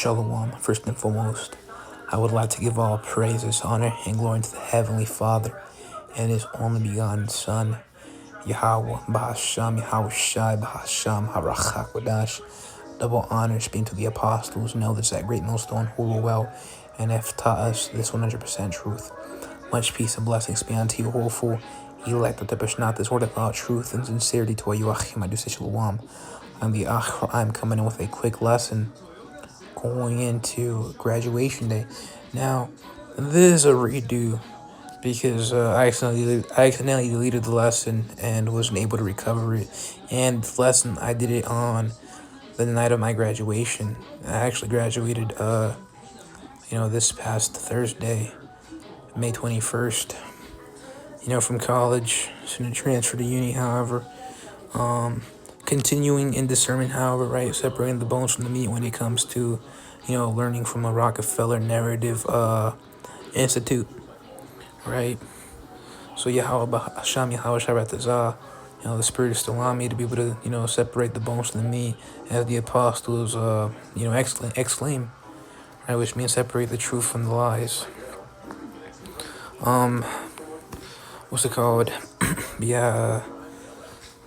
Shalom, first and foremost. I would like to give all praises, honor, and glory to the Heavenly Father and His only begotten Son, Yahweh, Bahasham, Yahweh Shai, Bahasham, Harachakwadash. Double honors being to the apostles and elders at Great Millstone who were well and have taught us this 100% truth. Much peace and blessings be unto you, hopeful, elect that there not this word about truth and sincerity to you, Achim, I do say Shalom. I'm coming in with a quick lesson going into graduation day. Now, this is a redo because I accidentally deleted the lesson and wasn't able to recover it. And the lesson, I did it on the night of my graduation. I actually graduated, this past Thursday, May 21st, from college. Shouldn't transfer to uni, however. Continuing in discernment, however, right, separating the bones from the meat when it comes to, learning from a Rockefeller narrative institute, right? So Yahweh Hashem, Yahweh Shabbat, the Spirit is still on me to be able to, separate the bones from the meat, as the apostles, exclaim, right, which means separate the truth from the lies. What's it called? Yeah.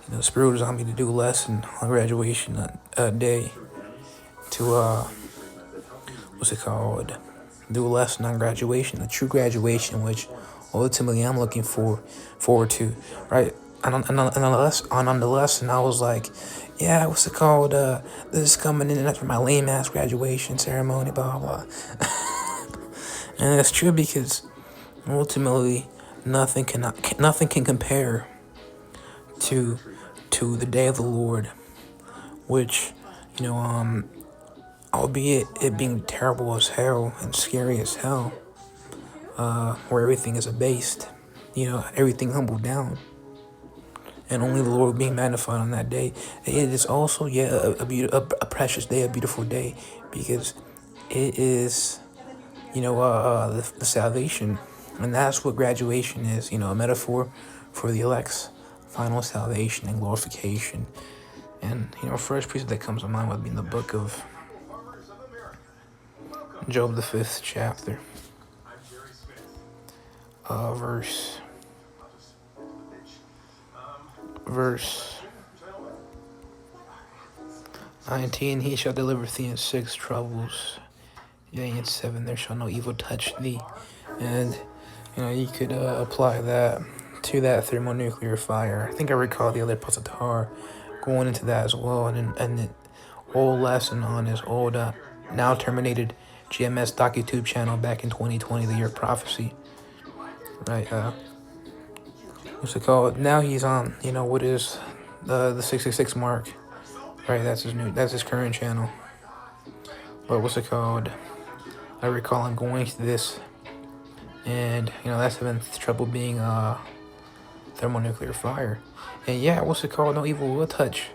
The Spirit was on me to do a lesson on graduation day to, do a lesson on graduation, the true graduation, which ultimately I'm looking forward to, right? And on the lesson, I was like, yeah, this is coming in after my lame-ass graduation ceremony, blah, blah, blah. And that's true because ultimately nothing can compare to the day of the Lord, which, albeit it being terrible as hell and scary as hell, where everything is abased, everything humbled down, and only the Lord being magnified on that day. It is also, a precious day, a beautiful day, because it is, the salvation, and that's what graduation is, a metaphor for the elect's final salvation and glorification. And, first precept that comes to mind would be in the book of Job, the 5th chapter, verse 19, he shall deliver thee in 6 troubles, yea, in 7 there shall no evil touch thee. And, you could apply that to that thermonuclear fire. I think I recall the other Pasatar going into that as well, and the whole lesson on his old, now terminated GMS DocuTube channel back in 2020, the year of prophecy, right? What's it called? Now he's on, what is the 666 mark, right? That's his current channel. But what's it called? I recall him going to this, and that's been trouble being thermonuclear fire. And yeah, what's it called? No evil will touch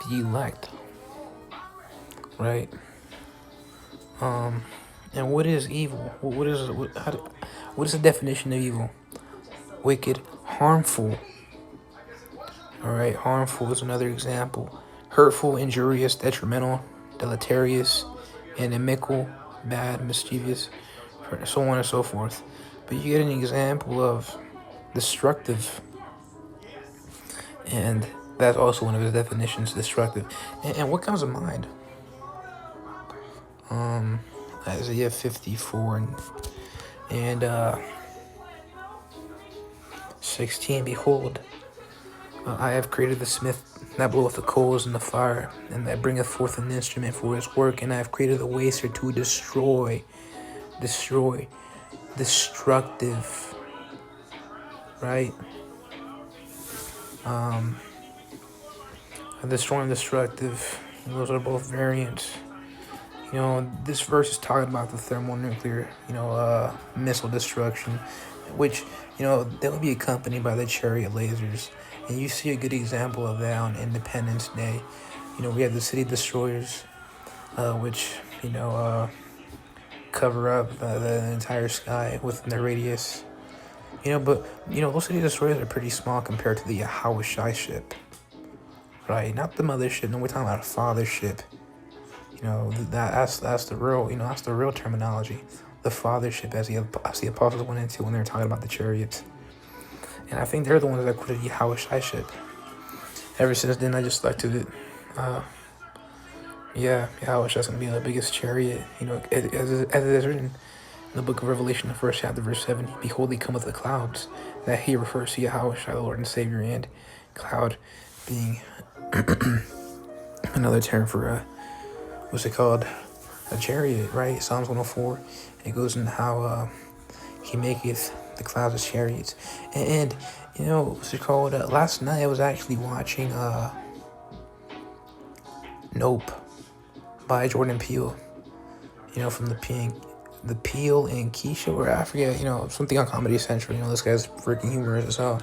the elect, right? And what is evil? What is the definition of evil? Wicked, harmful. All right, harmful is another example. Hurtful, injurious, detrimental, deleterious, inimical, bad, mischievous, so on and so forth. But you get an example of destructive, and that's also one of his definitions, destructive. And what comes to mind? Isaiah 54 and 16. Behold, I have created the smith that bloweth the coals in the fire, and that bringeth forth an instrument for his work. And I have created the waster to destroy, destructive, right? Destroying, destructive. Those are both variants. This verse is talking about the thermonuclear, missile destruction, which, they'll be accompanied by the chariot lasers. And you see a good example of that on Independence Day. We have the city destroyers, which, cover up the entire sky within their radius. But those city destroyers are pretty small compared to the Yahweh Shai ship, right? Not the mothership, no, we're talking about a father ship. That's the real, that's the real terminology, the fathership, as the apostles went into when they were talking about the chariots. And I think they're the ones that quoted Yahweh Shiship. Ever since then, I just stuck to it. Yeah, Yahweh is going to be the biggest chariot. As it is written in the book of Revelation, the first chapter, verse 7, behold, he cometh with the clouds. That he refers to Yahweh, the Lord and Savior, and cloud being another term for, what's it called? A chariot, right? Psalms 104. It goes into how he maketh the clouds as chariots. And what's it called? Last night I was actually watching Nope by Jordan Peele. From the Peele and Keisha, or I forget, something on Comedy Central. This guy's freaking humorous as hell.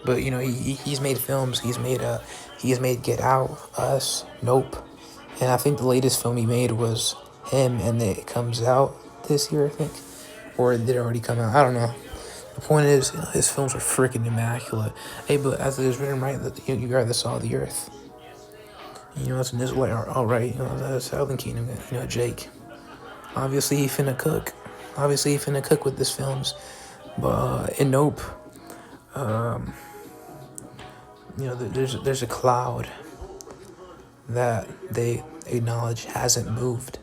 But he's made films. He's made Get Out, Us, Nope, and I think the latest film he made was him, and it comes out this year, I think, or did it already come out? I don't know. The point is, his films are freaking immaculate. Hey, but as it is written, right, that you guard the salt of the earth. It's an Israelite, all right. The Southern Kingdom. Jake. Obviously, he finna cook. With this films. But in Nope, there's a cloud that they acknowledge hasn't moved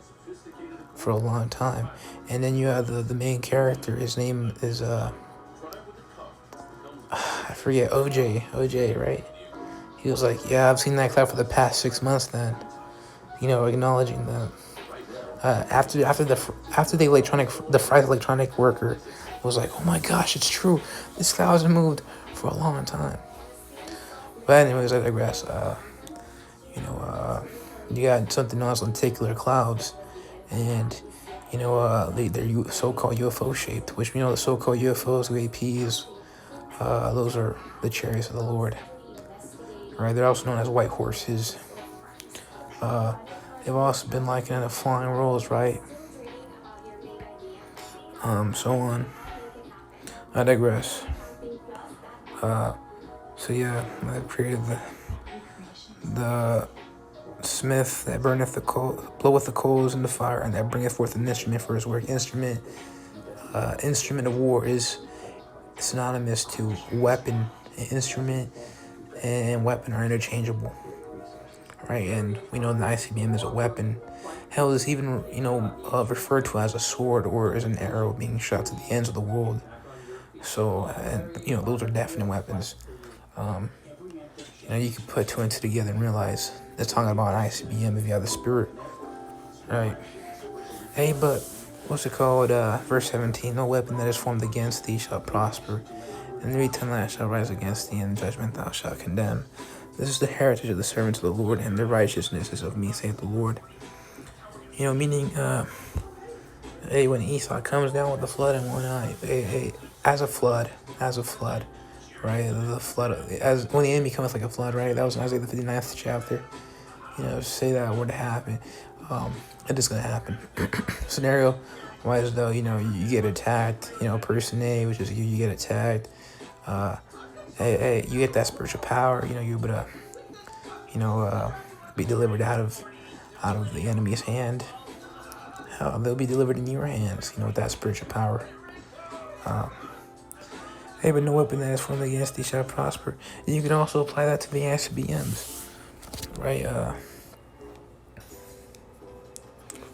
for a long time, and then you have the main character. His name is I forget, OJ, right? He was like, yeah, I've seen that cloud for the past 6 months. Then, acknowledging that. After the Fry's electronic worker was like, oh my gosh, it's true. This cloud hasn't moved for a long time. But anyways, I digress. You got something else, lenticular clouds, and they're so-called UFO shaped, which the so-called UFOs, UAPs, those are the chariots of the Lord. Right? They're also known as white horses. They've also been likened to flying rolls, right? So on. I digress. So yeah, I created the smith that burneth the coal, bloweth the coals in the fire, and that bringeth forth an instrument for his work. Instrument of war is synonymous to weapon. Instrument and weapon are interchangeable, right? And we know the ICBM is a weapon. Hell, is even referred to as a sword or as an arrow being shot to the ends of the world. So, and those are definite weapons. You can put two and two together and realize they're talking about an ICBM if you have the spirit, right? Hey, but what's it called? Verse 17: no weapon that is formed against thee shall prosper, and every tongue that shall rise against thee in judgment thou shalt condemn. This is the heritage of the servants of the Lord, and their righteousness is of me, saith the Lord. Meaning, hey, when Esau comes down with the flood in one eye, hey, as a flood, right? The flood, as when the enemy comes like a flood, right? That was in Isaiah the 59th chapter. Say that were to happen, it is gonna happen. Scenario wise, though, you get attacked. Person A, which is you get attacked. Hey, you get that spiritual power. You're able to, be delivered out of the enemy's hand. They'll be delivered in your hands. With that spiritual power. Hey, but no weapon that is formed against thee shall prosper. And you can also apply that to the ICBMs, right?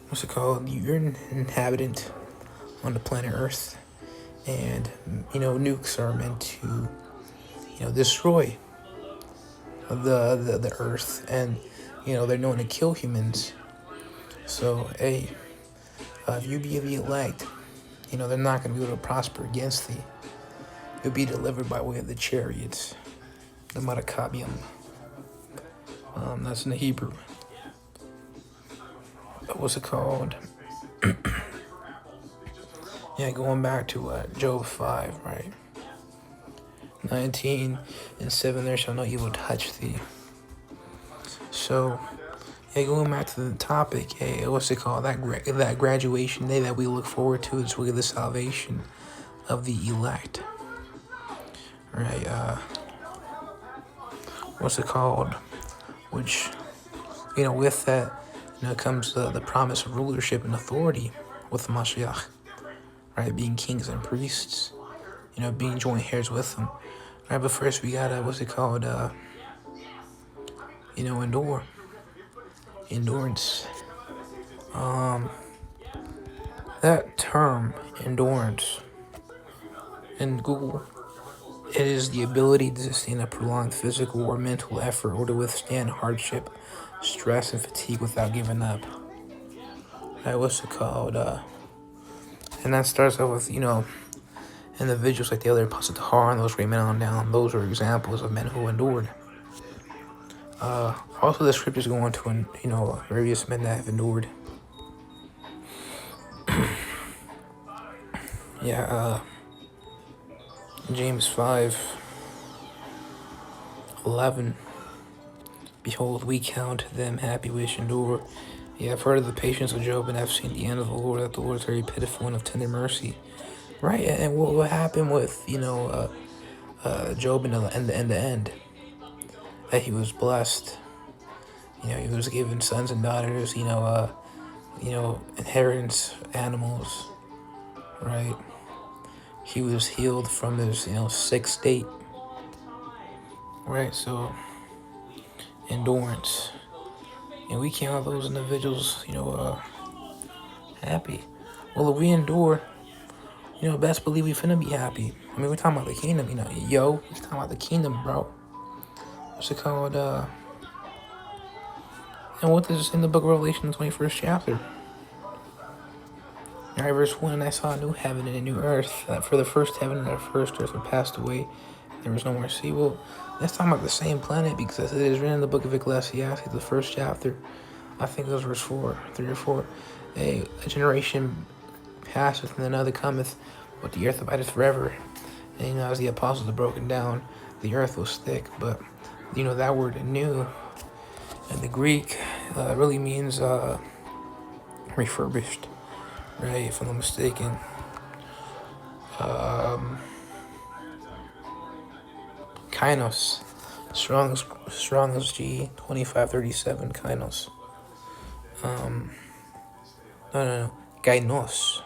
What's it called? You're an inhabitant on the planet Earth, and nukes are meant to, destroy the Earth, and they're known to kill humans. So, hey, if you be the elect, they're not going to be able to prosper against thee. You'll be delivered by way of the chariots, the Marakabium. That's in the Hebrew. What's it called? Yeah, going back to Job 5, right? 19:7, there shall no evil touch thee. So, yeah, going back to the topic, hey, what's it called? That graduation day that we look forward to is really the salvation of the elect. Right, what's it called? Which, with that, Comes the promise of rulership and authority with Mashiach, right? Being kings and priests, being joint heirs with him. Right, but first we got what's it called? Endure, endurance. That term, endurance, in Google, it is the ability to sustain a prolonged physical or mental effort or to withstand hardship, stress, and fatigue without giving up. Right, what's it called? And that starts off with, individuals like the other Apostle Tahar and those great men on down. Those are examples of men who endured. Also, the scriptures go on to, various men that have endured. James 5:11. Behold, we count them happy which endure. Yeah, I've heard of the patience of Job, and I've seen the end of the Lord, that the Lord is very pitiful and of tender mercy. Right, and what happened with, Job in the end? That he was blessed. He was given sons and daughters, inheritance, animals, right? He was healed from his, sick state, right? So, endurance. And we count those individuals, happy. Well, if we endure, best believe we finna be happy. I mean, we're talking about the kingdom, we're talking about the kingdom, bro. What's it called? And what is in the book of Revelation, the 21st chapter? All right, verse 1, and I saw a new heaven and a new earth. For the first heaven and the first earth were passed away. There was no more sea. Well, that's talking about the same planet, because it is written in the book of Ecclesiastes, the first chapter. I think it was verse 3 or 4. A generation passeth and another cometh, but the earth abideth forever. And as the apostles have broken down, the earth was thick, but that word new in the Greek really means refurbished, right? If I'm not mistaken. Kainos, Strong's G 2537. Kainos. No. Gainos.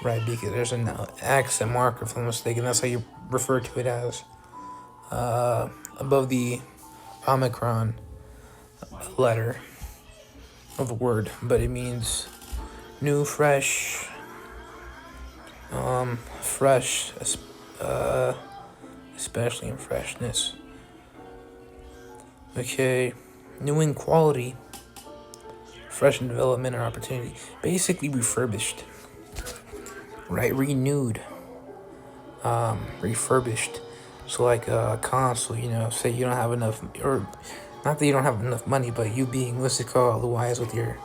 Right, because there's an accent marker, if I'm not mistaken. That's how you refer to it as. Above the Omicron letter of the word, but it means new, fresh, especially in freshness. Okay, new in quality, fresh in development or opportunity. Basically refurbished, right? Renewed, refurbished. So like a console, say you don't have enough, or not that you don't have enough money, but you being, wise with your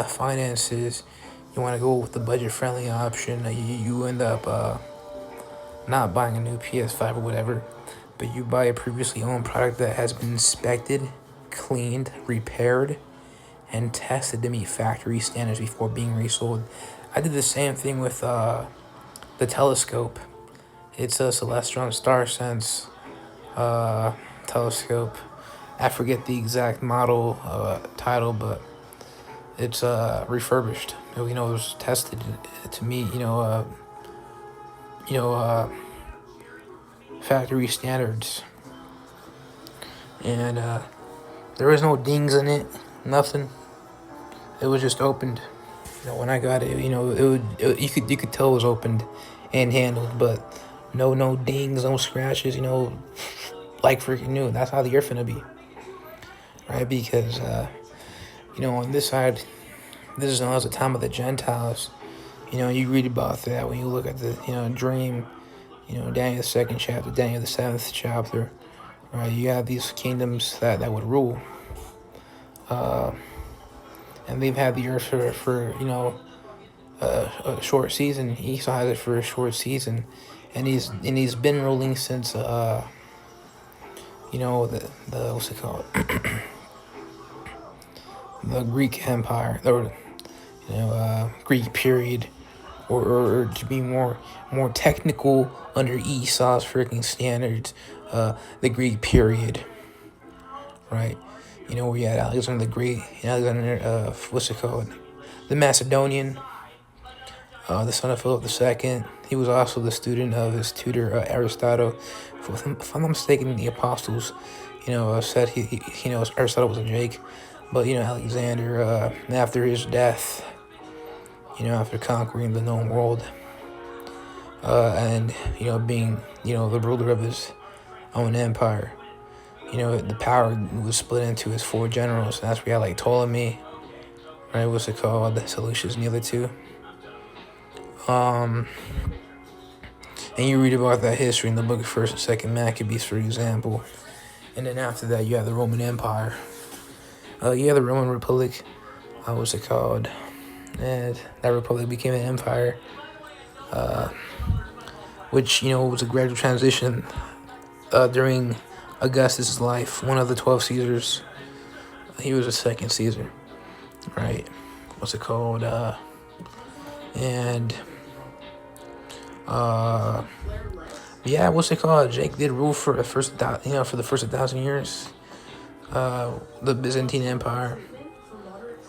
finances, you want to go with the budget-friendly option. You end up not buying a new PS5 or whatever, but you buy a previously owned product that has been inspected, cleaned, repaired, and tested to meet factory standards before being resold. I did the same thing with the telescope. It's a Celestron Star Sense telescope. I forget the exact model title, but it's refurbished. It was tested to meet factory standards, and there was no dings in it, nothing. It was just opened. When I got it, you could tell it was opened and handled, but no dings, no scratches, like freaking new. That's how the earth finna be, right? Because on this side, this is the time of the Gentiles. You read about that when you look at the dream, Daniel the 2nd chapter, Daniel the 7th chapter, right? You have these kingdoms that would rule, and they've had the earth for a short season. Esau has it for a short season, and he's been ruling since the what's it called, the Greek Empire, or Greek period, or to be more technical under Esau's freaking standards, the Greek period, right? where you had Alexander the Great, Alexander, what's it called? The Macedonian, the son of Philip II. He was also the student of his tutor, Aristotle. If I'm not mistaken, the apostles, said Aristotle was a Jake. But, Alexander, after his death, after conquering the known world, and, being, the ruler of his own empire, the power was split into his four generals. And that's where you had, like, Ptolemy, right? What's it called? The Seleucus and the other two. And you read about that history in the book of 1st and 2nd Maccabees, for example. And then after that, you have the Roman Empire. You have the Roman Republic. What's it called? And that republic became an empire, which, was a gradual transition during Augustus' life, one of the 12 Caesars. He was the second Caesar, right? What's it called? What's it called? Jake did rule for the first 1,000 years. The Byzantine Empire,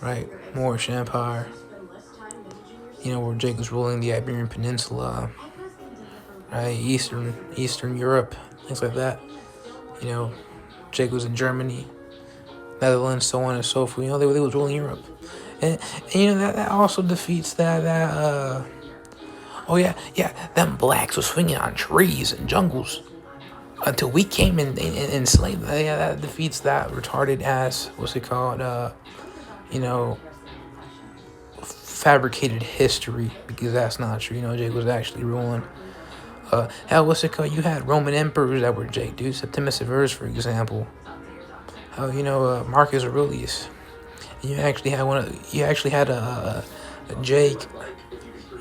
right? Moorish Empire. Where Jake was ruling the Iberian Peninsula, right? Eastern Europe, things like that. Jake was in Germany, Netherlands, so on and so forth. They was ruling Europe, and that also defeats that them blacks were swinging on trees and jungles until we came and enslaved. Yeah, that defeats that retarded ass. What's it called? Fabricated history, because that's not true. Jake was actually ruling. What's it called? You had Roman emperors that were Jake, dude. Septimius Severus, for example. Marcus Aurelius. And you actually had a Jake,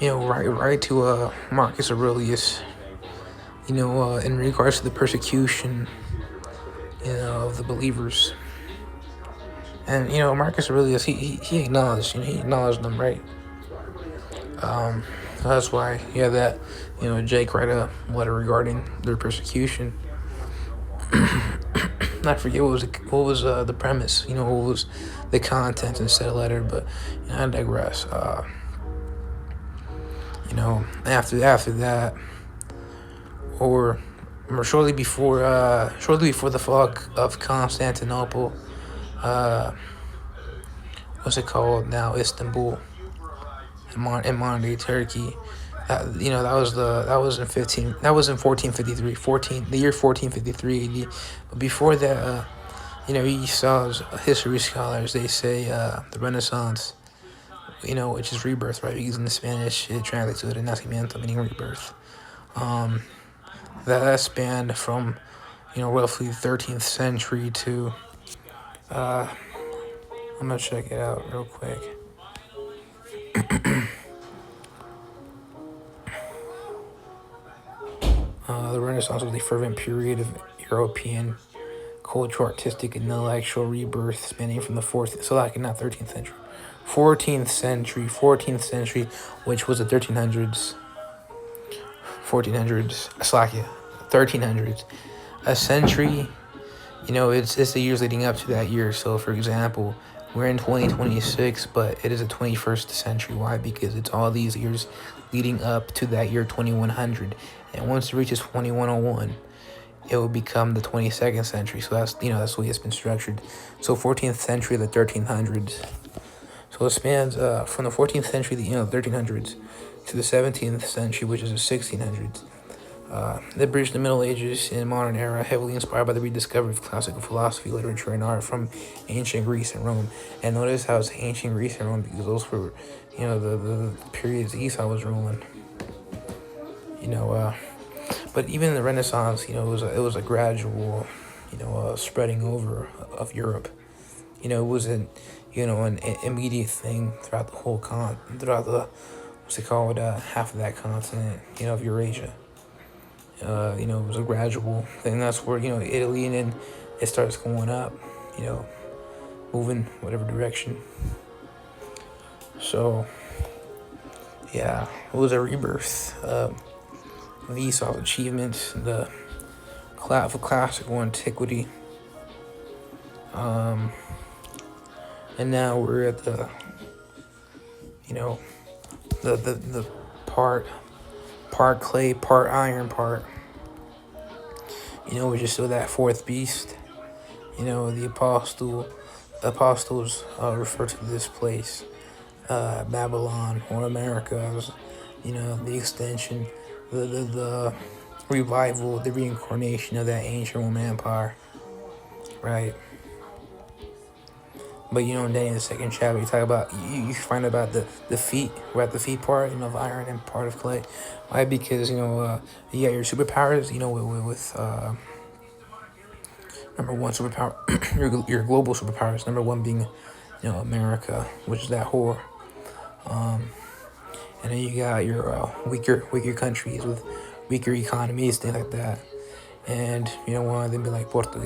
right to Marcus Aurelius. In regards to the persecution, of the believers. And Marcus Aurelius, he acknowledged them, right? That's why that Jake write a letter regarding their persecution. I forget what was the premise, what was the content in said letter, but I digress. After that, or shortly before the fall of Constantinople, what's it called now? Istanbul, in modern day Turkey. That was in 1453, the year 1453 AD. But before that, you saw history scholars, they say the Renaissance, which is rebirth, right? Because in the Spanish it translates to the nacimiento, meaning rebirth. That spanned from roughly the 13th century to I'm gonna check it out real quick. The Renaissance was the fervent period of European cultural, artistic, and intellectual rebirth spanning from the 4th, so like not 13th century, 14th century, which was the 1300s, 1300s, a century. It's the years leading up to that year. So, for example, we're in 2026, but it is the 21st century. Why? Because it's all these years leading up to that year 2100. And once it reaches 2101, it will become the 22nd century. So that's the way it's been structured. So 14th century, the 1300s. So it spans from the 14th century, the 1300s, to the 17th century, which is the 1600s. They bridged the Middle Ages in modern era, heavily inspired by the rediscovery of classical philosophy, literature, and art from ancient Greece and Rome. And notice how it's ancient Greece and Rome, because those were, the periods Esau was ruling. But even in the Renaissance, it was a gradual, spreading over of Europe. It wasn't, an immediate thing throughout the whole throughout the, half of that continent, of Eurasia. It was a gradual thing. That's where, Italy, and then it starts going up, moving whatever direction. So, yeah, it was a rebirth. Esau's achievements, the classical antiquity, And now we're at the, you know, the part clay, part iron part. We're just still that fourth beast. The apostles refer to this place, Babylon or America, as, the extension, the revival, the reincarnation of that ancient Roman Empire, right? But in Daniel, the second chapter, you talk about, you find about the feet. We're at the feet part, of iron and part of clay. Why? Because you got your superpowers. With number one superpower, your global superpowers. Number one being, America, which is that whore. And then you got your weaker countries with weaker economies, things like that. And one of them be like Portugal,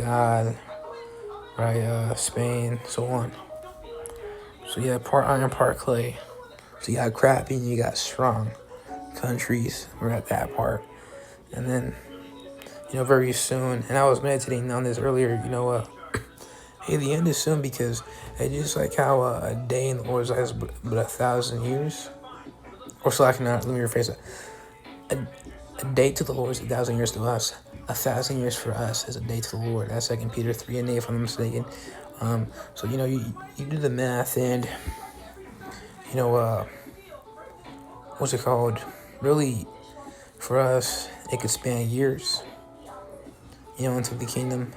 right? Spain, so on. So you have part iron, part clay. So you got crappy and you got strong countries. We're at that part. And then, very soon, and I was meditating on this earlier, hey, the end is soon, because it's just like how a day in the Lord's eyes but 1,000 years. Or so I can, let me rephrase it. A day to the Lord is 1,000 years to us. 1,000 years for us is a day to the Lord. That's 2 Peter 3:8, if I'm not mistaken. So you do the math, and what's it called? Really, for us, it could span years. Into the kingdom,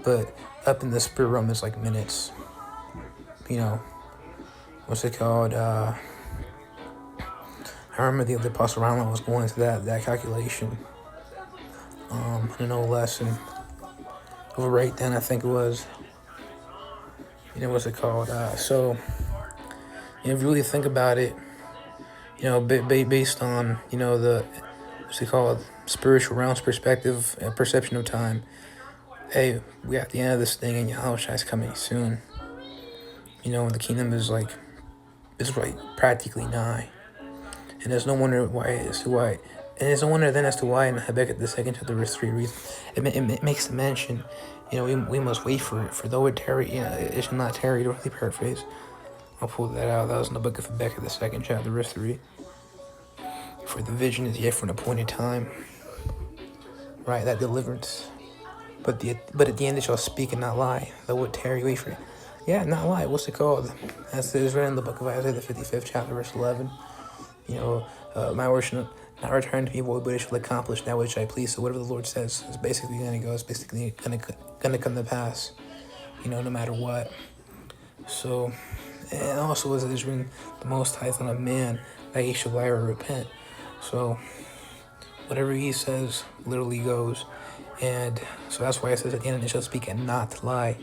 but up in the spirit realm, it's like minutes. What's it called? I remember the Apostle Rama was going into that calculation. In an old lesson of a breakdown, I think it was. What's it called? So, if you really think about it, based on, the, what's it called, spiritual realms perspective and perception of time, hey, we at the end of this thing, and Yahushua is coming soon. And the kingdom is like practically nigh. And there's no wonder why. And there's no wonder then as to why in Habakkuk the 2nd chapter verse 3 reads, it makes the mention, we must wait for it, for though it tarry, it shall not tarry, to really paraphrase. I'll pull that out. That was in the book of Habakkuk the 2nd chapter verse 3. For the vision is yet for an appointed time. Right, that deliverance. But at the end it shall speak and not lie. Though it tarry, wait for it. Yeah, not lie. What's it called? As it is written in the book of Isaiah the 55th chapter verse 11. My word shall not return to me void, but it shall accomplish that which I please. So whatever the Lord says is basically going to go. It's basically going to come to pass, no matter what. So, and also as it is written, the Most High is not a man that he shall lie or repent. So whatever he says literally goes. And so that's why it says at the end, it shall speak and not lie.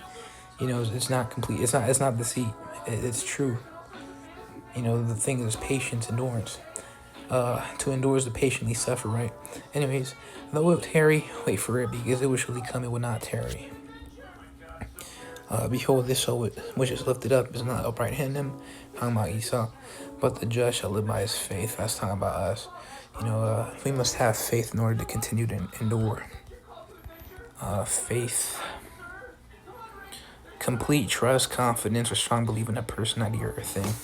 It's not complete. It's not deceit. It's true. The thing is patience, endurance. To endure is to patiently suffer, right? Anyways, though it tarry, wait for it, because it will surely come, it will not tarry. Behold, this soul which is lifted up is not upright in him, talking about Esau, but the just shall live by his faith. That's talking about us. We must have faith in order to continue to endure. Faith, complete trust, confidence, or strong belief in a personality or a thing.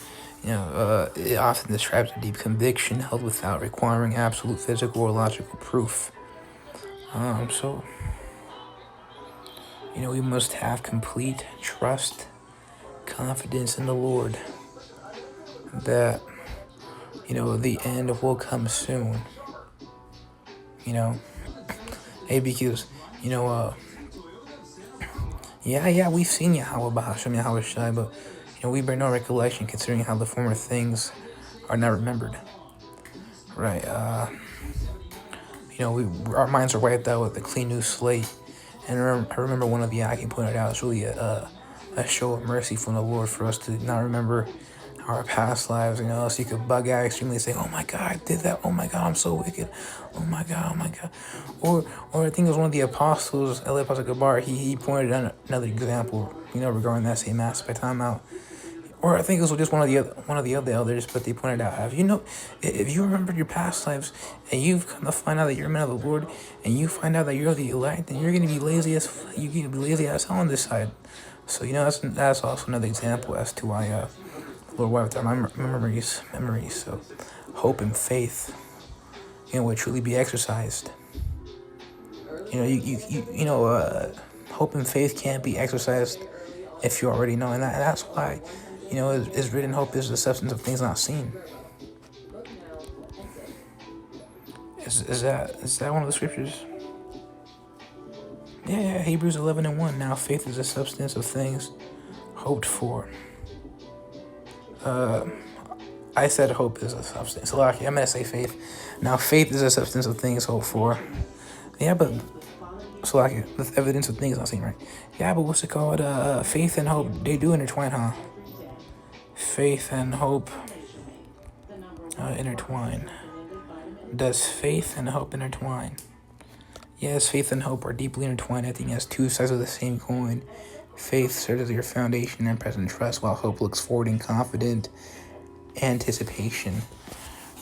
It often describes a deep conviction held without requiring absolute physical or logical proof. So, we must have complete trust, confidence in the Lord that, the end will come soon. Because, we've seen Yahweh Bahasham, Yahweh Shai, but, we bear no recollection considering how the former things are not remembered. Right, our minds are wiped out with a clean new slate. And I remember one of the Yaki pointed out, it's really a show of mercy from the Lord for us to not remember our past lives, so you could bug out extremely, say, oh my God, I did that, oh my God, I'm so wicked, oh my God. Or I think it was one of the apostles, El Apostle Gabar, he pointed out another example, regarding that same aspect. Time out. Or I think it was just one of the other elders, but they pointed out, if you remembered your past lives and you've come to find out that you're a man of the Lord and you find out that you're the elect, then you're going to be lazy as hell on this side. So that's also another example as to why Lord wiped out my memories. So hope and faith, will truly be exercised. Hope and faith can't be exercised if you already know, and that's why, it's written, hope is the substance of things not seen. Is that one of the scriptures? Yeah, Hebrews 11:1. Now faith is the substance of things hoped for. I said hope is a substance. So I'm gonna say faith. Now faith is a substance of things hoped for. Yeah, but the evidence of things not seen, right? Yeah, but what's it called? Faith and hope, they do intertwine, huh? Faith and hope intertwine. Does faith and hope intertwine? Yes, faith and hope are deeply intertwined. I think as two sides of the same coin. Faith serves as your foundation and present trust, while hope looks forward in confident anticipation.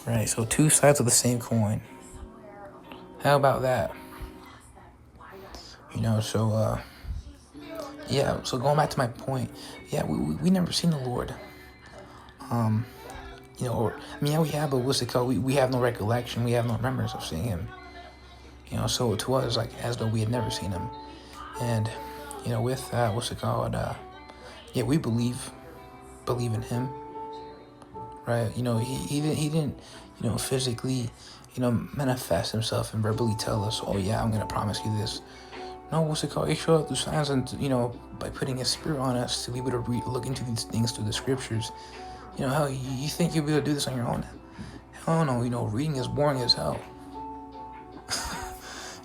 Right, so two sides of the same coin. How about that? So going back to my point, we never seen the Lord. We have, but what's it called? We have no recollection, we have no remembrance of seeing him. So to us, like, as though we had never seen him. And, with that, what's it called? We believe in him, right? He didn't, physically, manifest himself and verbally tell us, oh yeah, I'm going to promise you this. No, what's it called? He showed up through signs and, by putting his spirit on us to be able to look into these things through the scriptures. Hell, you think you'll be able to do this on your own? Hell no, reading is boring as hell.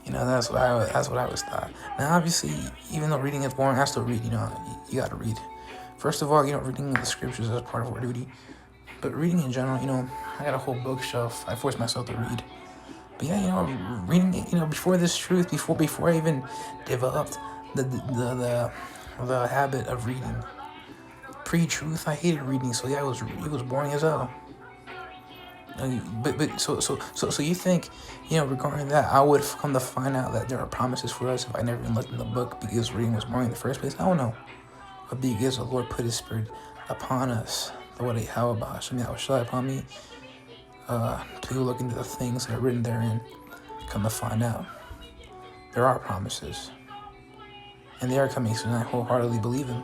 That's what I was taught. Now, obviously, even though reading is boring, I still read. You got to read. First of all, reading the scriptures is part of our duty. But reading in general, I got a whole bookshelf. I force myself to read. But reading, before this truth, before I even developed the habit of reading. Pre-truth, I hated reading, so it was boring as hell. So you think, regarding that, I would come to find out that there are promises for us if I never even looked in the book because reading was boring in the first place? I don't know. But because the Lord put his spirit upon us, how upon me, to look into the things that are written therein, come to find out there are promises. And they are coming soon, and I wholeheartedly believe them.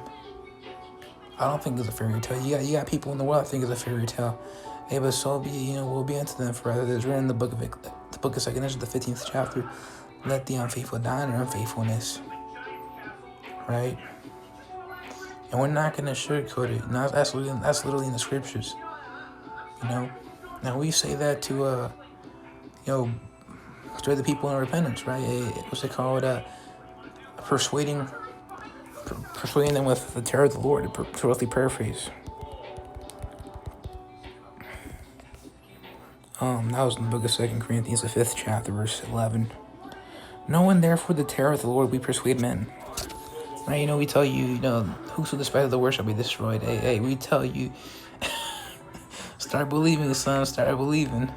I don't think it's a fairy tale. You got people in the world that think it's a fairy tale. Hey, but so be, we'll be unto them forever. There's written in the book of 2 Ezra, the 15th chapter, let the unfaithful die in their unfaithfulness. Right? And we're not going to sugarcoat it. That's literally in the scriptures. Now we say that to, stir the people in repentance, right? What's it called? Persuading them with the terror of the Lord, to roughly paraphrase. That was in the book of 2 Corinthians, the 5th chapter, verse 11. Knowing therefore the terror of the Lord, we persuade men. Right, we tell you, whoso despises the word shall be destroyed. Hey, we tell you, start believing, son, start believing.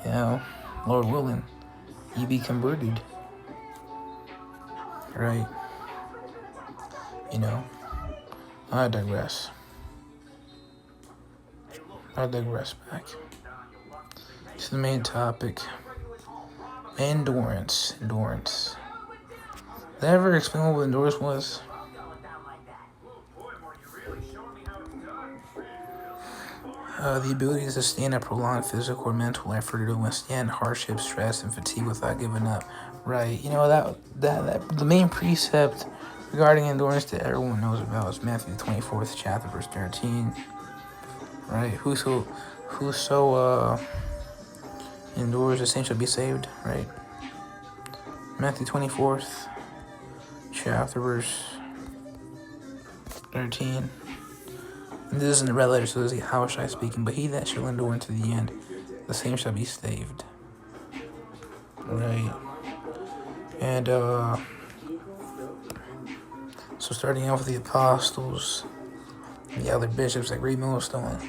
Lord willing, you be converted. Right? I digress back to the main topic. Endurance. Did I ever explain what endurance was? The ability to sustain a prolonged physical or mental effort to withstand hardship, stress, and fatigue without giving up. Right? That the main precept regarding endurance that everyone knows about is Matthew 24th chapter, verse 13. Right? Whoso endures, the same shall be saved. Right? Matthew 24th chapter, verse 13. And this is in the red letter, so this is how shall I speaking. But he that shall endure unto the end, the same shall be saved. Right? And so starting off with the apostles, the other bishops like Great Millstone,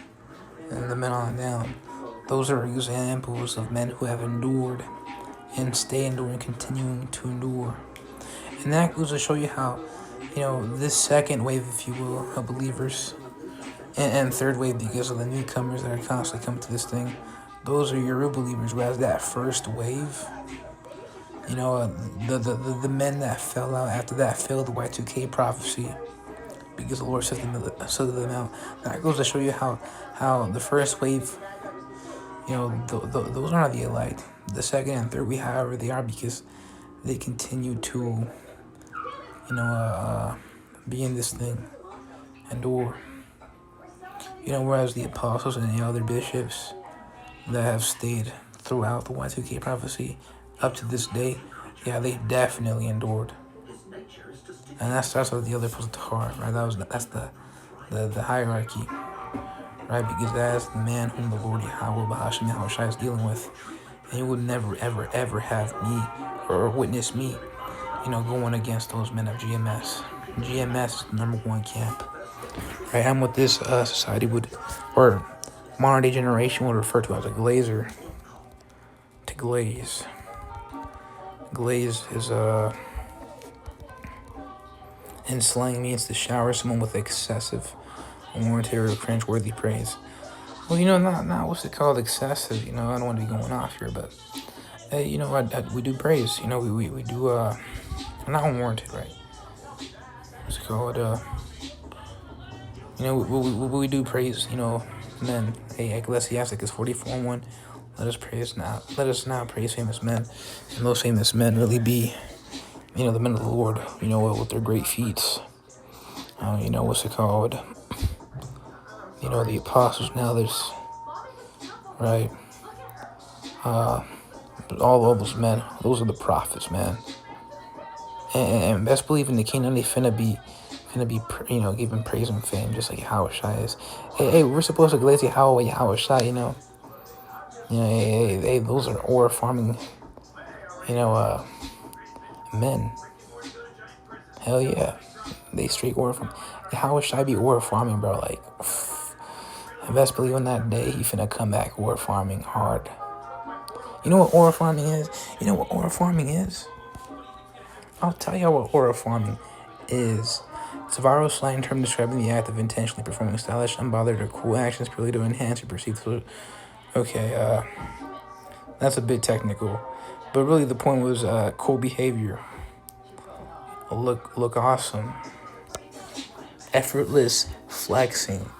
and the men on down, those are examples of men who have endured and stay enduring, continuing to endure. And that goes to show you how, This second wave, if you will, of believers, and third wave because of the newcomers that are constantly coming to this thing, those are your real believers. Whereas that first wave, the men that fell out after that failed the Y2K prophecy because the Lord set them out. That goes to show you how the first wave, those aren't the elect. The second and third wave, however, they are because they continue to, be in this thing, endure. Whereas the apostles and the other bishops that have stayed throughout the Y2K prophecy up to this day, yeah, they definitely endured. And that starts with the other person to heart, right? That's the hierarchy, right? Because that's the man whom the Lord Yahweh Bahasham Yahushai is dealing with. And you would never, ever, ever have me or witness me, going against those men of GMS. GMS is the number one camp. Right? I'm what this society would, or modern day generation would refer to as a glazer. To glaze. Glaze is in slang means to shower someone with excessive, unwarranted, or cringe-worthy praise. Well, not what's it called, excessive. I don't want to be going off here, but we do praise. We do not unwarranted, right? What's it called? We do praise. Men. Hey, Ecclesiasticus 44:1. Let us now praise famous men, and those famous men really be, the men of the Lord. With their great feats. What's it called? The apostles and others, right? All of those men, those are the prophets, man. And best believe in the kingdom, they finna be, giving praise and fame, just like Yahushua is. Hey, we're supposed to glaze Yahushua, Hey, those are ore farming, men. Hell yeah, they straight ore farming. Yahushua be ore farming, bro. Like, and best believe on that day, he finna come back ore farming hard. You know what ore farming is? I'll tell you what ore farming is. It's a viral slang term describing the act of intentionally performing stylish, unbothered, or cool actions purely to enhance your perceived. Okay, that's a bit technical, but really the point was cool behavior. Look awesome. Effortless flexing.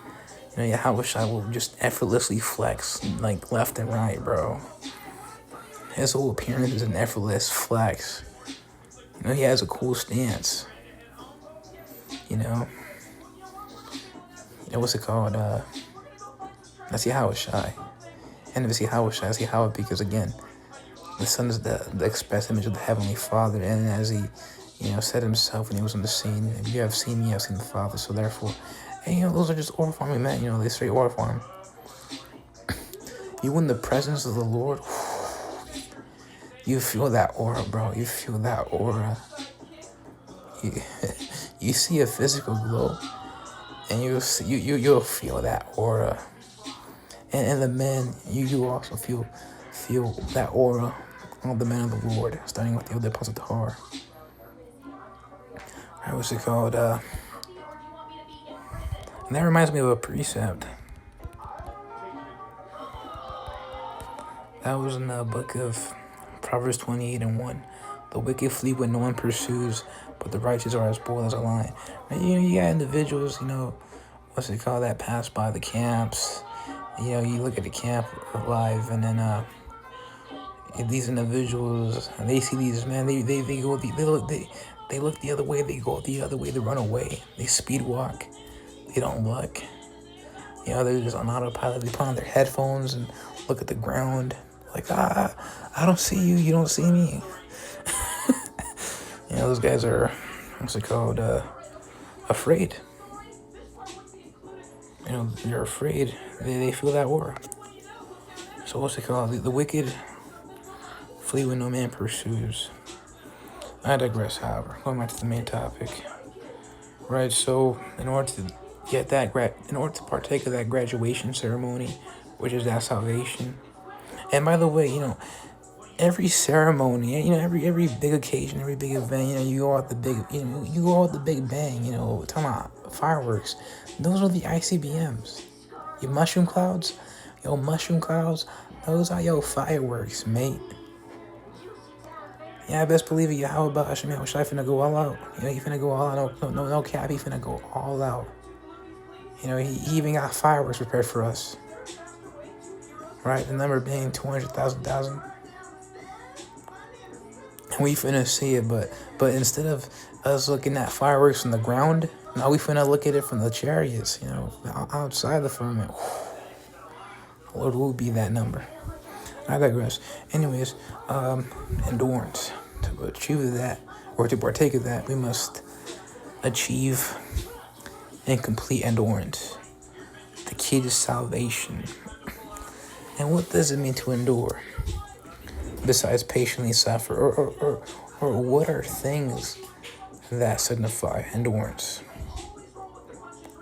Yahushua will just effortlessly flex, like left and right, bro. His whole appearance is an effortless flex. He has a cool stance. What's it called? That's Yahushua. And if it's Yahushua, it's Yahweh because, again, the Son is the express image of the Heavenly Father. And as he, said himself when he was on the scene, if you have seen me, you have seen the Father. So therefore, those are just aura farming men. They straight aura farm. You in the presence of the Lord, you feel that aura, bro. You feel that aura. You see a physical glow, and you'll feel that aura. And the men, you also feel that aura of the man of the Lord, starting with the other apostle Tahar. What's it called? And that reminds me of a precept. That was in the book of Proverbs 28:1. The wicked flee when no one pursues, but the righteous are as bold as a lion. And, you got individuals, what's it called, that pass by the camps. You look at the camp live, and then these individuals, they see these men. They look the other way. They go the other way. They run away. They speed walk. They don't look. They're just on autopilot. They put on their headphones and look at the ground. Like, I don't see you. You don't see me. Those guys are, what's it called, afraid. They're afraid. They feel that aura. So what's it called? The wicked flee when no man pursues. I digress, however. Going back to the main topic. Right, so in order to partake of that graduation ceremony, which is that salvation. And by the way, every ceremony, every big occasion, every big event, you go out the big, you go out the big bang, talking about fireworks. Those are the ICBMs. Your mushroom clouds, mushroom clouds, those are your fireworks, mate. Yeah, I best believe it. Yeah, how about Hashem? How should I finna go all out? He finna go all out. No cap. He finna go all out. He even got fireworks prepared for us. Right, the number being 200,000. We finna see it, but instead of us looking at fireworks from the ground, now we finna look at it from the chariots. Outside the firmament. Lord will be that number. I digress. Anyways, endurance. To achieve that, or to partake of that, we must achieve and complete endurance. The key to salvation. And what does it mean to endure? Besides patiently suffer, or what are things that signify endurance?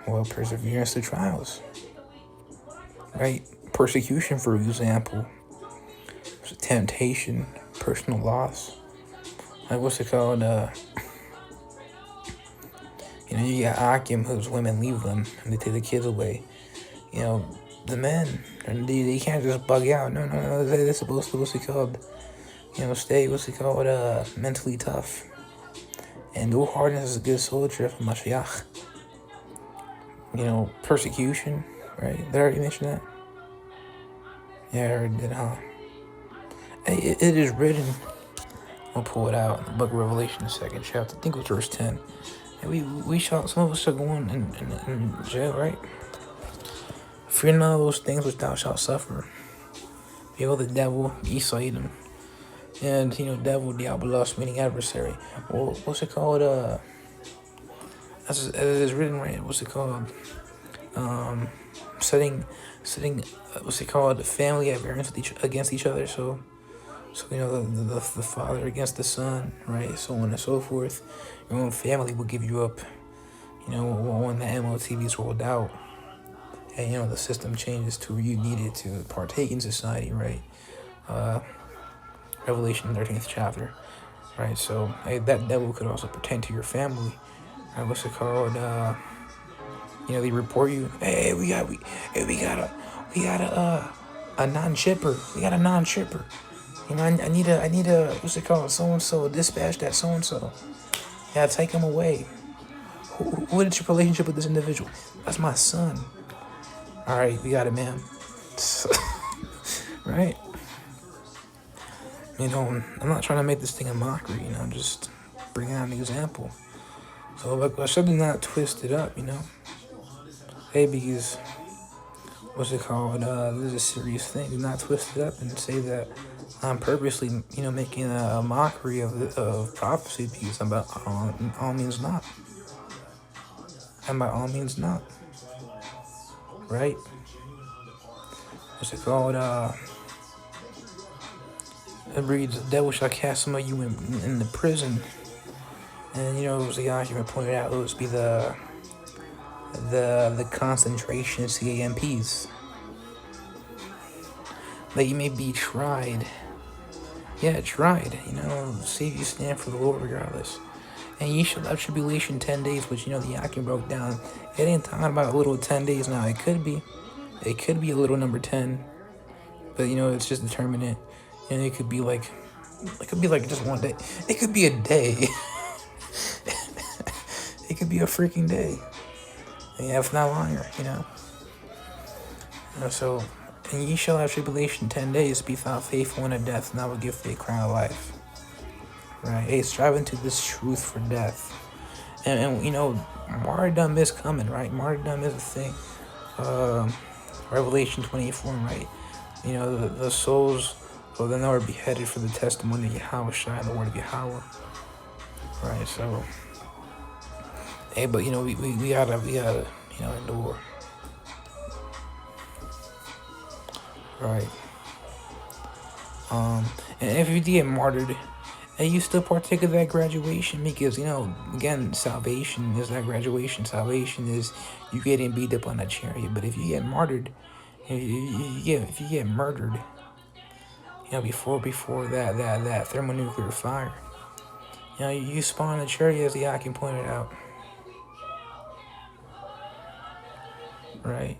Well, perseverance through trials. Right? Persecution, for example. Temptation, personal loss. Like, what's it called? You got Akim, whose women leave them and they take the kids away. The men, they can't just bug out. No, they're supposed to, stay, mentally tough. And no hardness is a good soldier of Mashiach. Persecution, right? Did I already mention that? Yeah, I already did, huh? It is written. I'll pull it out in the book of Revelation, the 2nd chapter. I think it was verse 10. And we shall, some of us shall go in jail, right? Fear none of those things which thou shalt suffer. Behold, the devil, Esau Edom. And, devil, diabolos, meaning adversary. Well, what's it called? As it is written, right? What's it called? Setting, what's it called? Family at variance against each other. So the father against the son, right? So on and so forth. Your own family will give you up, when the MOTV is rolled out. And, the system changes to where you needed to partake in society, right? Revelation 13th chapter, right? So that devil could also pertain to your family. Right? What's it called? They report you. Hey, we got a non-shipper. We got a non-shipper. I need a what's it called? So and so, dispatch that so and so. Yeah, take him away. What is your relationship with this individual? That's my son. All right, we got it, man. Right? I'm not trying to make this thing a mockery. I'm just bringing out an example. So I should not twist it up. Hey, because what's it called? This is a serious thing. Do not twist it up and say that I'm purposely, making a mockery of prophecy, because I'm by all means not. And by all means not. Right? What's it called? It reads, the devil shall cast some of you in the prison. And, it was the argument pointed out, it was be the concentration CAMPs. That you may be tried. Yeah, tried. See if you stand for the Lord regardless. And ye shall have tribulation 10 days, which, the Yakin broke down. It ain't talking about a little 10 days now. It could be. It could be a little number 10. But, it's just determinate. And it could be like just one day. It could be a day. It could be a freaking day. Yeah, if not longer, So, and ye shall have tribulation 10 days, be found faithful unto death, and I will give thee a crown of life. Right? Hey, strive into this truth for death. And martyrdom is coming, right? Martyrdom is a thing. Revelation 24, right? The souls of them that were beheaded for the testimony of Yahweh Shai, the word of Yahweh. Right, so hey, but we gotta endure. Right. And if you get martyred, and you still partake of that graduation, because again, salvation is that graduation. Salvation is you getting beat up on a chariot. But if you get martyred, if you get murdered, before that thermonuclear fire. You spawn a cherry, as the Akin pointed out, right?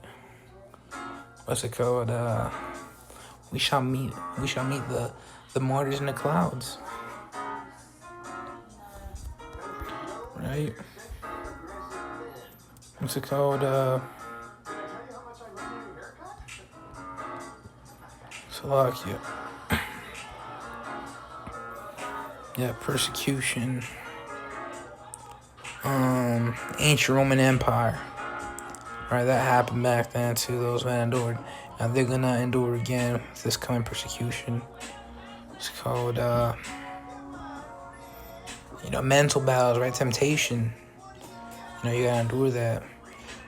What's it called? We shall meet the martyrs in the clouds, right? What's it called? Slovakia. Yeah, persecution. Ancient Roman Empire. Right, that happened back then too. Those men endured. Now they're gonna endure again with this coming persecution. It's called, mental battles, right? Temptation. You gotta endure that.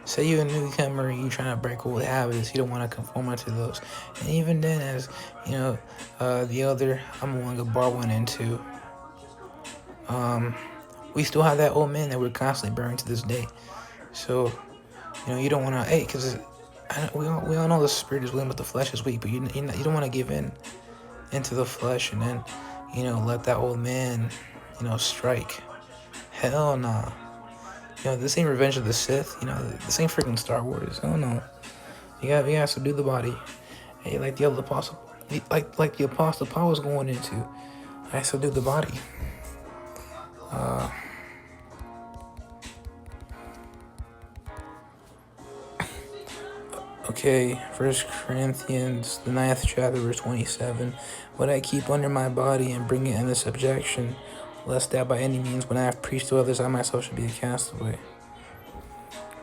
Say you're a newcomer, you trying to break old habits, you don't want to conform to those. And even then, as the other I'm Bar went into, we still have that old man that we're constantly burning to this day. So, you don't want to, because we all know the spirit is willing, but the flesh is weak. But you don't want to give into the flesh and then, let that old man, strike. Hell nah. This ain't Revenge of the Sith. This ain't freaking Star Wars. Hell no. You gotta subdue the body. Hey, like the other apostle, like the apostle Paul was going into. I subdue the body. Okay, 1 Corinthians, the 9th chapter, verse 27. What I keep under my body and bring it into subjection, lest that by any means, when I have preached to others, I myself should be a castaway.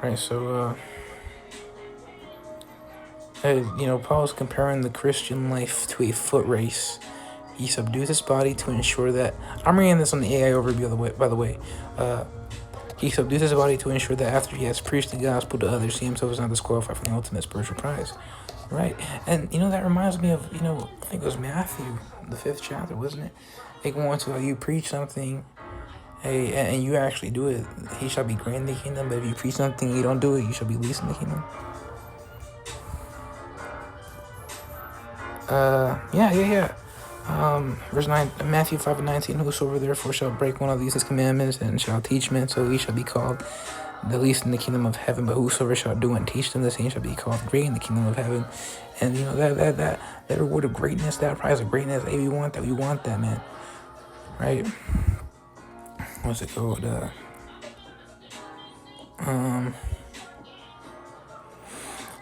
Right, so, Paul's comparing the Christian life to a foot race. He subdues his body to ensure that, I'm reading this on the AI overview, by the way. He subdues his body to ensure that after he has preached the gospel to others, he himself is not disqualified from the ultimate spiritual prize. Right? And, that reminds me of, I think it was Matthew, the 5th chapter, wasn't it? They go on to, you preach something, and you actually do it, he shall be great in the kingdom. But if you preach something and you don't do it, you shall be least in the kingdom. Yeah. Verse 9, Matthew 5:19, whosoever therefore shall break one of these his commandments and shall teach men, so he shall be called the least in the kingdom of heaven. But whosoever shall do and teach them, the same shall be called great in the kingdom of heaven. And that reward of greatness, that prize of greatness, we want that, man. Right? What's it called?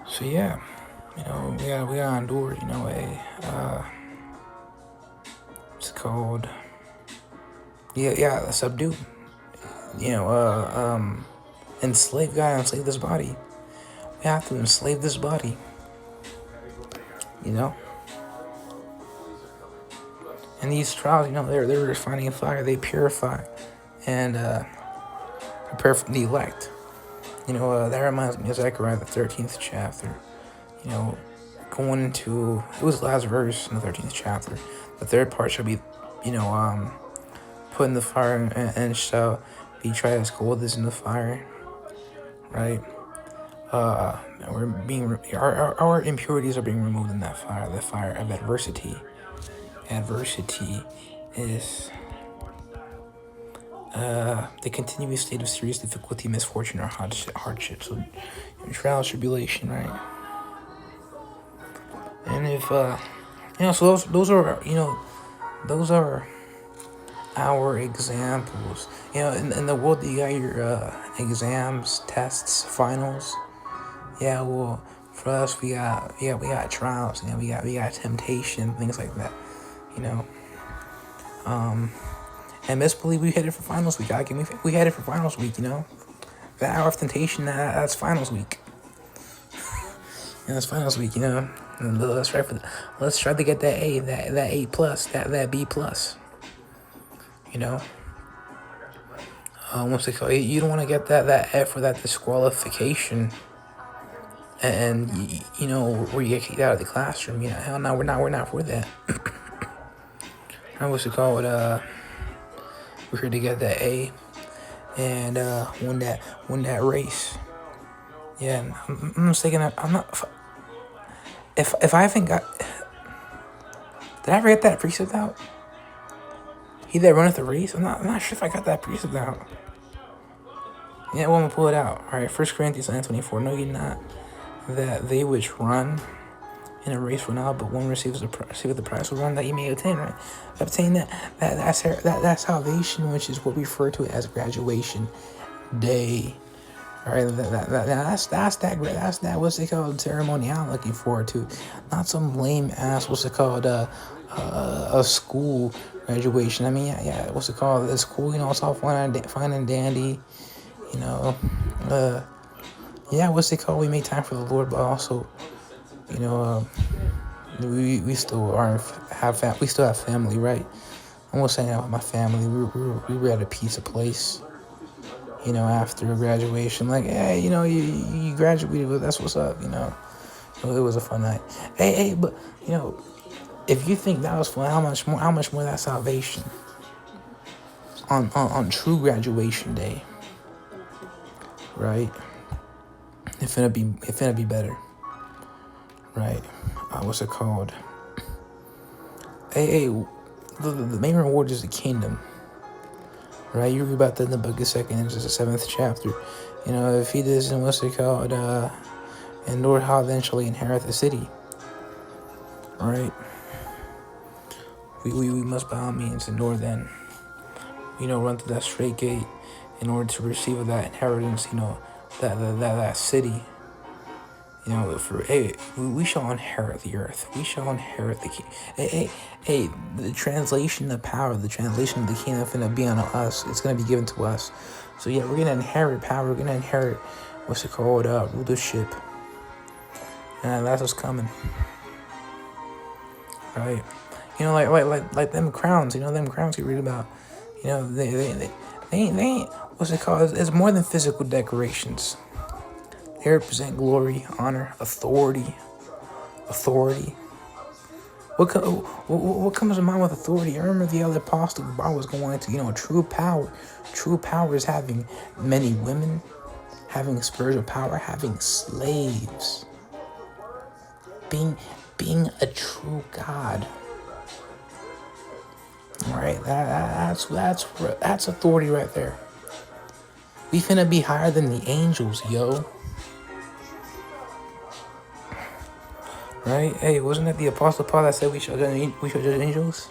So yeah, we gotta endure, it's called, subdue, enslave God, enslave this body. We have to enslave this body, and these trials, they're refining fire, they purify and prepare for the elect. That reminds me of Zechariah, the 13th chapter, going into, it was the last verse in the 13th chapter. The third part shall be, put in the fire and shall be tried as gold is in the fire, right? Our impurities are being removed in that fire, the fire of adversity. Adversity is the continuous state of serious difficulty, misfortune, or hardship. So, trial, tribulation, right? And if so those are those are our examples. In the world, you got your exams, tests, finals. Yeah, well, for us, we got trials. We got temptation, things like that. And best believe we headed for finals week. We headed for finals week. The hour of temptation, that's finals week. That's finals week. And let's try to get that A, that A plus, that B plus. Once they call you don't want to get that F or that disqualification, and where you get kicked out of the classroom. Hell no, we're not for that. What's it called? We're here to get that A and win that race. Yeah, I'm mistaken. I'm not. If I haven't got Did I ever get that precept out? He that runneth the race? I'm not sure if I got that precept out. Yeah, well, I'm going to pull it out. All right, 1 Corinthians 9:24. Know ye not that they which run in a race will not, but one receives the prize will run that ye may obtain, right? Obtain that's salvation, which is what we refer to as graduation day. All right, that's that what's it called ceremony I'm looking forward to, not some lame ass what's it called a school graduation. I mean, yeah, what's it called? The school, it's all fine and dandy, yeah, what's it called? We make time for the Lord, but also, we still we still have family, right? I'm gonna say that with my family. We were at a pizza place, after graduation. Like, hey, you graduated, but that's what's up, It was a fun night. Hey, but if you think that was fun, how much more that salvation on true graduation day, right? It's finna be better, right? What's it called? Hey, the main reward is the kingdom, right? You read about that in the book of 2nd Ezra, the 7th chapter. If he doesn't, what's it called? Endure, how then shall he inherit the city, right? We must by all means endure then, run through that straight gate in order to receive that inheritance, that city. We shall inherit the earth. We shall inherit the kingdom. Hey, the translation of power, the translation of the kingdom is going to be on us. It's going to be given to us. So yeah, we're going to inherit power. We're going to inherit, what's it called, rulership. And that's what's coming. Right? Like them crowns, them crowns you read about. They ain't, what's it called? It's more than physical decorations. They represent glory, honor, authority. What comes to mind with authority? I remember the other apostle Paul was going to, true power. True power is having many women, having spiritual power, having slaves, being a true God. All right, that's authority right there. We finna be higher than the angels, yo. Right? Hey, wasn't that the Apostle Paul that said we shall judge angels?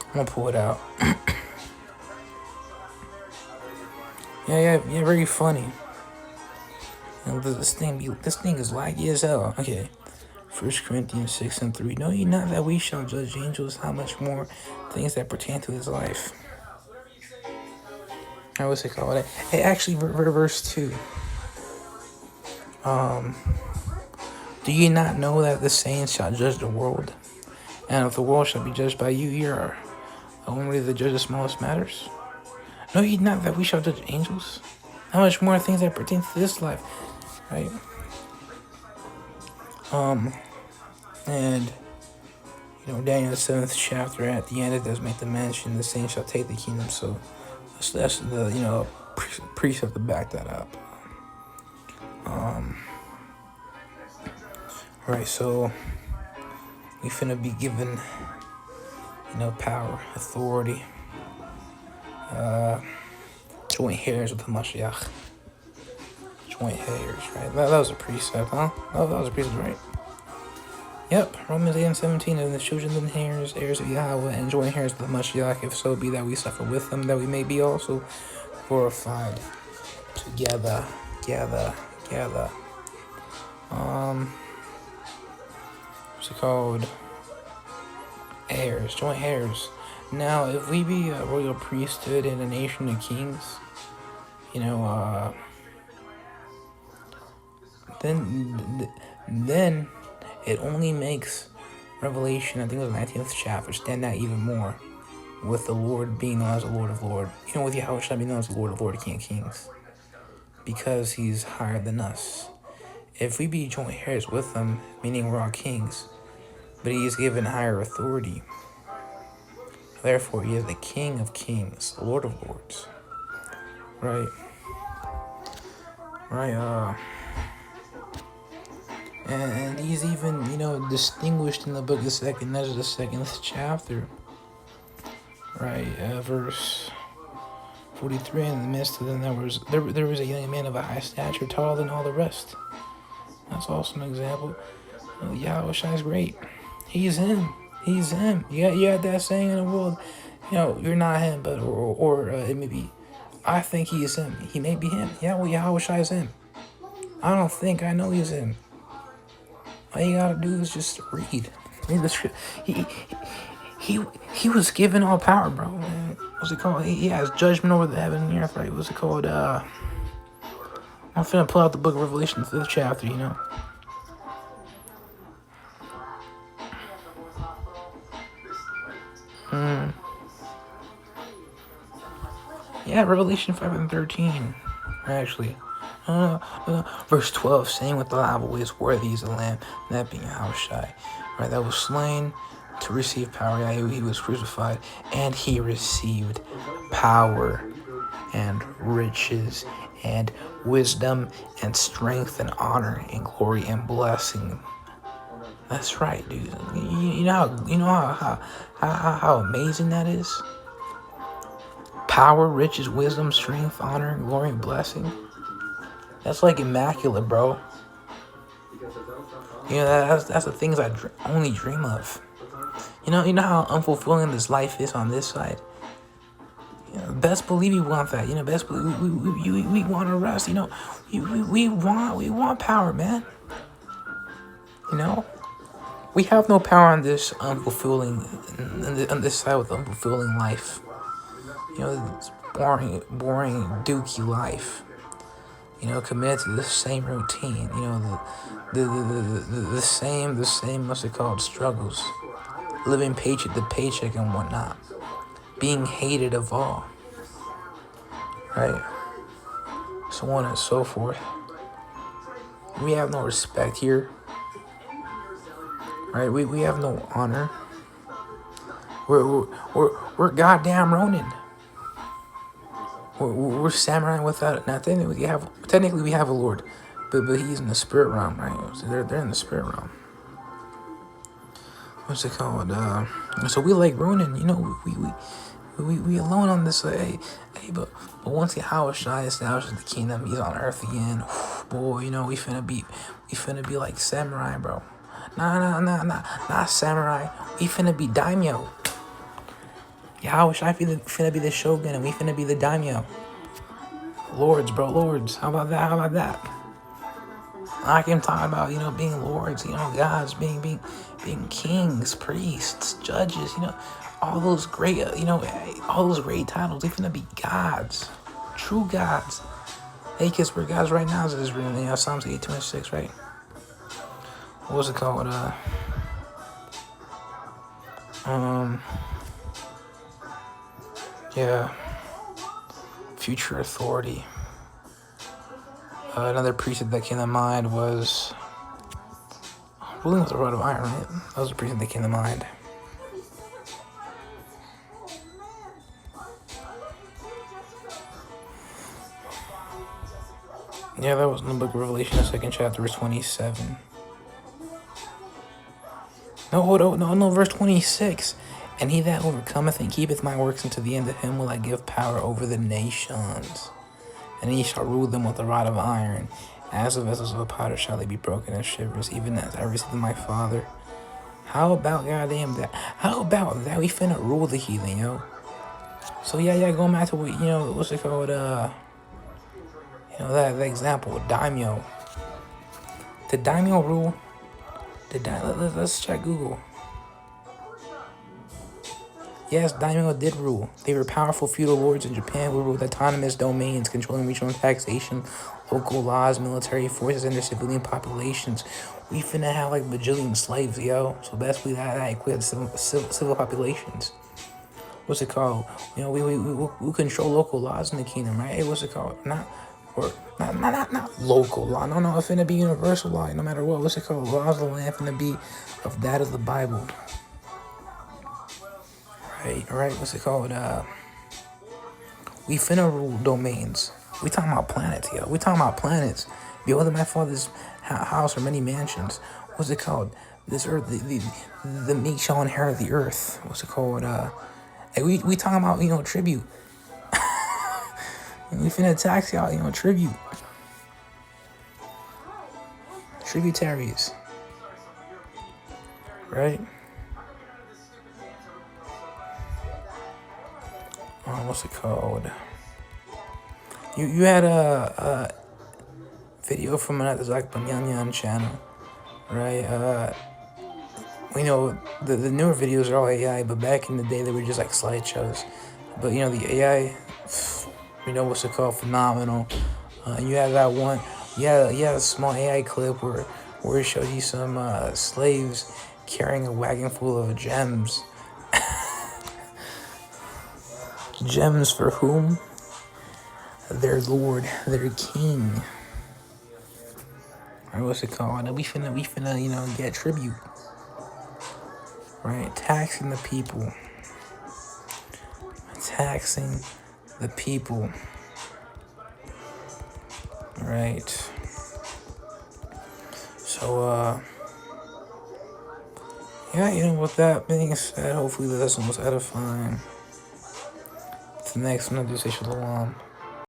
I'm gonna pull it out. yeah, very funny. This thing is laggy as hell. Okay. 1 Corinthians 6:3. Know ye not that we shall judge angels? How much more things that pertain to this life? I would say call it. Hey, actually, verse 2. Do ye not know that the saints shall judge the world? And if the world shall be judged by you, ye are only the judge of smallest matters. Know ye not that we shall judge angels? How much more things that pertain to this life, right? And Daniel 7th chapter, at the end it does make the mention the saints shall take the kingdom. So that's the precept to back that up. Right, so we finna be given power, authority, joint hairs with the Mashiach. Joint hairs, right? That was a precept, huh? That was a precept, right? Yep, Romans 8:17, and the children of the heirs of Yahweh, and joint heirs with the Mashiach, if so be that we suffer with them, that we may be also glorified together. What's it called? Heirs, joint heirs. Now, if we be a royal priesthood and a nation of kings, then it only makes Revelation, I think it was the 19th chapter, stand out even more, with the Lord being known as the Lord of Lords. With Yahweh shall be known as the Lord of Lords, King of Kings, because he's higher than us. If we be joint heirs with him, meaning we're all kings, but he is given higher authority. Therefore, he is the King of Kings, the Lord of Lords. Right. And he's even, distinguished in the book of Second Ezra, the second chapter, right? Verse 43. In the midst of them, there was a young man of a high stature, taller than all the rest. That's also an example. Yahweh Shai is great. He's him. He's him. You got that saying in the world. You're not him, but or it may be. I think he is him. He may be him. Yeah, well, Yahweh Shai is him. I don't think I know he's him. All you gotta do is just read the script. He was given all power, bro. What's it called? He has judgment over the heaven and the earth, right? What's it called? I'm finna pull out the book of Revelation, 5th chapter. Yeah, Revelation 5 and 13, actually. Verse 12, saying with the loud voice, worthy is the Lamb, that being Yahushai, right? That was slain to receive power. Yeah, he was crucified, and he received power and riches and wisdom and strength and honor and glory and blessing. That's right, dude. You know how amazing that is. Power, riches, wisdom, strength, honor, glory, and blessing. That's like immaculate, bro. That's the things I only dream of. You know how unfulfilling this life is on this side. Best believe you want that. Best believe we want to rest. We want power, man. We have no power on this unfulfilling, on this side with unfulfilling life. This boring, dookie life. Committed to the same routine. The same, what's it called, struggles. Living paycheck to paycheck and whatnot. Being hated of all. Right? So on and so forth. We have no respect here. Right? We have no honor. We're goddamn Ronin. We're samurai without it. Now technically we have a lord, but he's in the spirit realm, right? So they're in the spirit realm. What's it called? So we like Ronin, we alone on this. Hey, but once Yahweh Shai establishes the kingdom, he's on earth again. Boy, we finna be like samurai, bro. Not samurai. We finna be daimyo. Yahweh Shai finna be the shogun, and we finna be the daimyo. Lords, bro, lords. How about that? I can talk about, being lords, gods, being kings, priests, judges, all those great, all those great titles. They finna be gods, true gods. Hey, kids, we're gods right now. Is this real? Psalms 8:26, right? What was it called? Yeah. Future authority. Another precept that came to mind was ruling with a rod of iron, right? That was a precept that came to mind. Yeah, that was in the book of Revelation, the 2nd chapter, verse 27. No, verse 26. And he that overcometh and keepeth my works unto the end, of him will I give power over the nations. And he shall rule them with a rod of iron. As the vessels of powder shall they be broken in shivers, even as I received my Father. How about goddamn that? How about that? We finna rule the heathen, yo. So yeah, going back to what, what's it called? That example with daimyo. Did daimyo rule? Let's check Google. Yes, daimyo did rule. They were powerful feudal lords in Japan who ruled autonomous domains, controlling regional taxation, local laws, military forces, and their civilian populations. We finna have like bajillion slaves, yo. So basically that equates civil populations. What's it called? We control local laws in the kingdom, right? Hey, what's it called? Not local law. No, it's finna be universal law, no matter what. What's it called? Laws of the land finna be of that of the Bible. Right, what's it called? We finna rule domains. We talking about planets, yo. We talking about planets. Behold, in my father's house are many mansions. What's it called? This earth, the meek shall inherit the earth. What's it called? Hey, we talking about, tribute. We finna tax y'all, tribute. Tributaries. Right? What's it called? You had a video from another Zach Banyan channel, right? We know the newer videos are all AI, but back in the day they were just like slideshows. But the AI, what's it called? Phenomenal. You had that one. You had a small AI clip where it showed you some slaves carrying a wagon full of gems. Gems for whom? Their lord, their king. Right, what's it called? We finna, get tribute. Right, taxing the people. Taxing the people. Right. So, with that being said, hopefully the lesson was edifying. The next one, I do say shalom.